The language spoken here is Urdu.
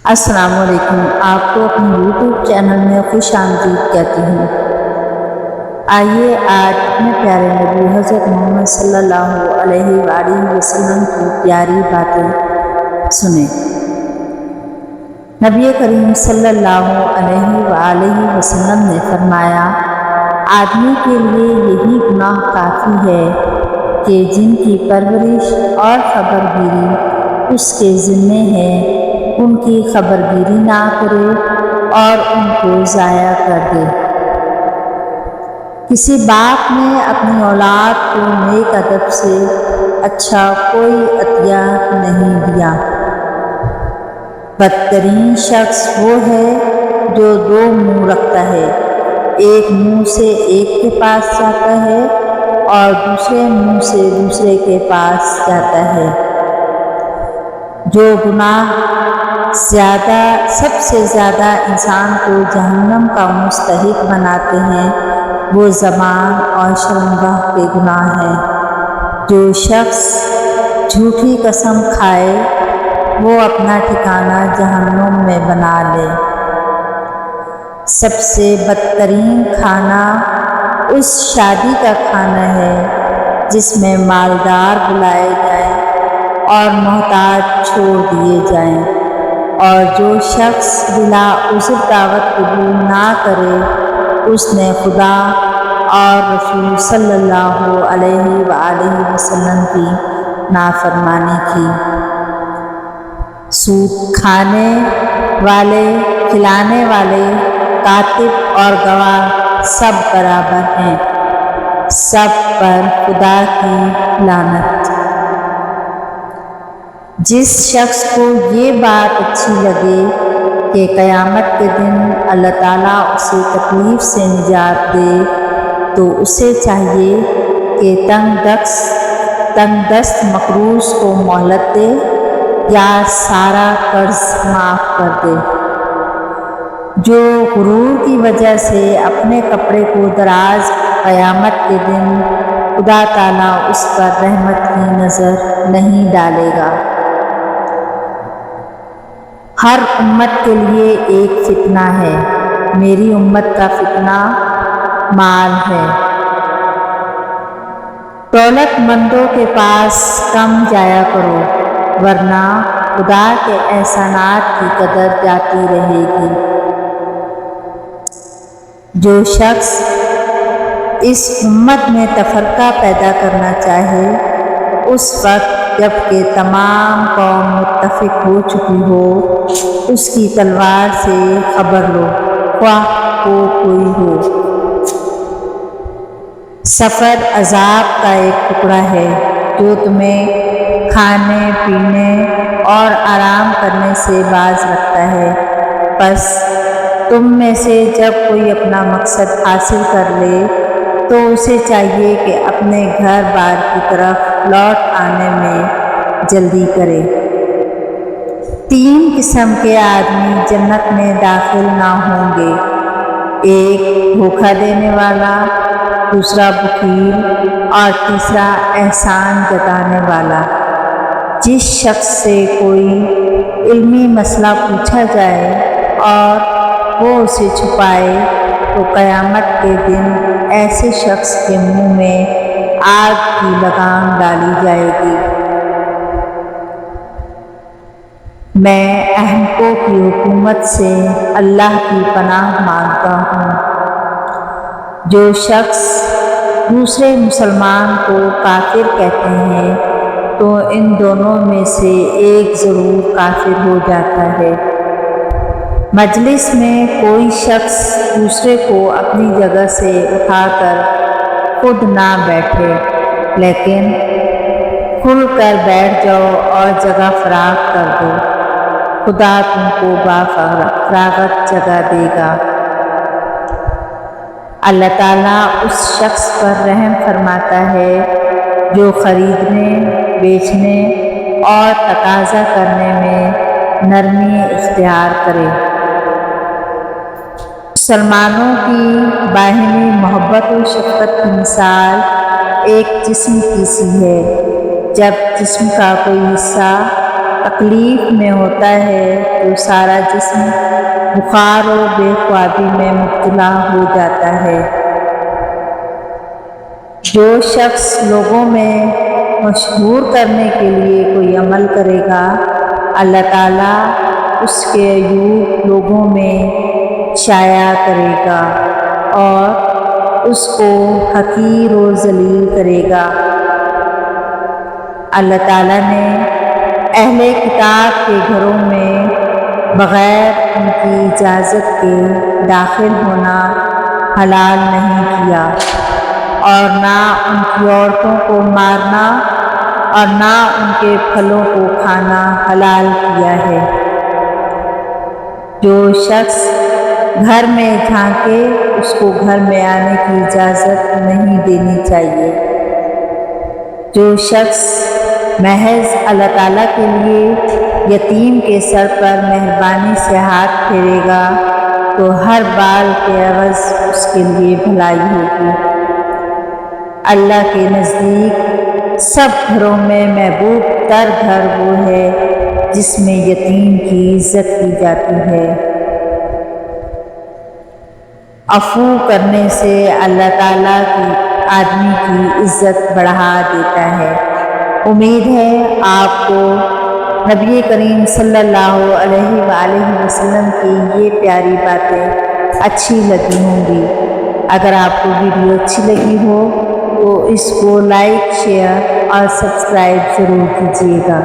السلام علیکم، آپ کو اپنے یوٹیوب چینل میں خوش آمدید کہتی ہوں۔ آئیے آج اپنے پیارے نبی حضرت محمد صلی اللہ علیہ وآلہ وسلم کی پیاری باتیں سنیں۔ نبی کریم صلی اللہ علیہ وآلہ وسلم نے فرمایا، آدمی کے لیے یہی گناہ کافی ہے کہ جن کی پرورش اور خبرگیری اس کے ذمے ہے، ان کی خبرگیری نہ کرے اور ان کو ضائع کر دے۔ کسی باپ نے اپنی اولاد کو نیک ادب سے اچھا کوئی عطیہ نہیں دیا۔ بدترین شخص وہ ہے جو دو منہ رکھتا ہے، ایک منہ سے ایک کے پاس جاتا ہے اور دوسرے منہ سے دوسرے کے پاس جاتا ہے۔ جو گناہ سب سے زیادہ انسان کو جہنم کا مستحق بناتے ہیں وہ زبان اور شرمگاہ کے گناہ ہیں۔ جو شخص جھوٹی قسم کھائے وہ اپنا ٹھکانہ جہنم میں بنا لے۔ سب سے بدترین کھانا اس شادی کا کھانا ہے جس میں مالدار بلائے جائیں اور محتاج چھوڑ دیے جائیں، اور جو شخص بلا عذر دعوت قبول نہ کرے اس نے خدا اور رسول صلی اللہ علیہ وآلہ وسلم کی نافرمانی کی۔ سود کھانے والے، کھلانے والے، کاتب اور گواہ سب برابر ہیں، سب پر خدا کی لعنت۔ جس شخص کو یہ بات اچھی لگے کہ قیامت کے دن اللہ تعالیٰ اسے تکلیف سے نجات دے تو اسے چاہیے کہ تنگ دست مقروض کو مہلت دے یا سارا قرض معاف کر دے۔ جو غرور کی وجہ سے اپنے کپڑے کو دراز، قیامت کے دن خدا تعالیٰ اس پر رحمت کی نظر نہیں ڈالے گا۔ ہر امت کے لیے ایک فتنہ ہے، میری امت کا فتنہ مال ہے۔ دولت مندوں کے پاس کم جایا کرو ورنہ خدا کے احسانات کی قدر جاتی رہے گی۔ جو شخص اس امت میں تفرقہ پیدا کرنا چاہے، اس وقت جب کہ تمام قوم متفق ہو چکی ہو، اس کی تلوار سے خبر لو، خواہ وہ کوئی ہو۔ سفر عذاب کا ایک ٹکڑا ہے جو تمہیں کھانے پینے اور آرام کرنے سے باز رکھتا ہے۔ پس تم میں سے جب کوئی اپنا مقصد حاصل کر لے تو اسے چاہیے کہ اپنے گھر بار کی طرف لوٹ آنے میں جلدی کرے۔ 3 قسم کے آدمی جنت میں داخل نہ ہوں گے، ایک دھوکہ دینے والا، دوسرا بخیل اور تیسرا احسان جتانے والا۔ جس شخص سے کوئی علمی مسئلہ پوچھا جائے اور وہ اسے چھپائے تو قیامت کے دن ایسے شخص کے منہ میں آگ کی لگام ڈالی جائے گی۔ میں احمقوں کی حکومت سے اللہ کی پناہ مانگتا ہوں۔ جو شخص دوسرے مسلمان کو کافر کہتے ہیں تو ان دونوں میں سے ایک ضرور کافر ہو جاتا ہے۔ مجلس میں کوئی شخص دوسرے کو اپنی جگہ سے اٹھا کر خود نہ بیٹھے، لیکن کھل کر بیٹھ جاؤ اور جگہ فراغ کر دو، خدا تم کو فراغت جگہ دے گا۔ اللہ تعالیٰ اس شخص پر رحم فرماتا ہے جو خریدنے، بیچنے اور تقاضا کرنے میں نرمی اختیار کرے۔ مسلمانوں کی باہمی محبت و شفقت کی مثال ایک جسم کی سی ہے۔ جب جسم کا کوئی حصہ تکلیف میں ہوتا ہے تو سارا جسم بخار و بے خوابی میں مبتلا ہو جاتا ہے۔ جو شخص لوگوں میں مشہور کرنے کے لیے کوئی عمل کرے گا، اللہ تعالیٰ اس کے عیوب لوگوں میں شائع کرے گا اور اس کو حقیر و ذلیل کرے گا۔ اللہ تعالیٰ نے اہل کتاب کے گھروں میں بغیر ان کی اجازت کے داخل ہونا حلال نہیں کیا، اور نہ ان کی عورتوں کو مارنا اور نہ ان کے پھلوں کو کھانا حلال کیا ہے۔ جو شخص گھر میں جھانکے اس کو گھر میں آنے کی اجازت نہیں دینی چاہیے۔ جو شخص محض اللہ تعالیٰ کے لیے یتیم کے سر پر مہربانی سے ہاتھ پھیرے گا تو ہر بال کے عوض اس کے لیے بھلائی ہوگی۔ اللہ کے نزدیک سب گھروں میں محبوب تر گھر وہ ہے جس میں یتیم کی عزت کی جاتی ہے۔ عفو کرنے سے اللہ تعالیٰ کی آدمی کی عزت بڑھا دیتا ہے۔ امید ہے آپ کو نبی کریم صلی اللہ علیہ وآلہ وسلم کی یہ پیاری باتیں اچھی لگی ہوں گی۔ اگر آپ کو ویڈیو اچھی لگی ہو تو اس کو لائک، شیئر اور سبسکرائب ضرور کیجیے گا۔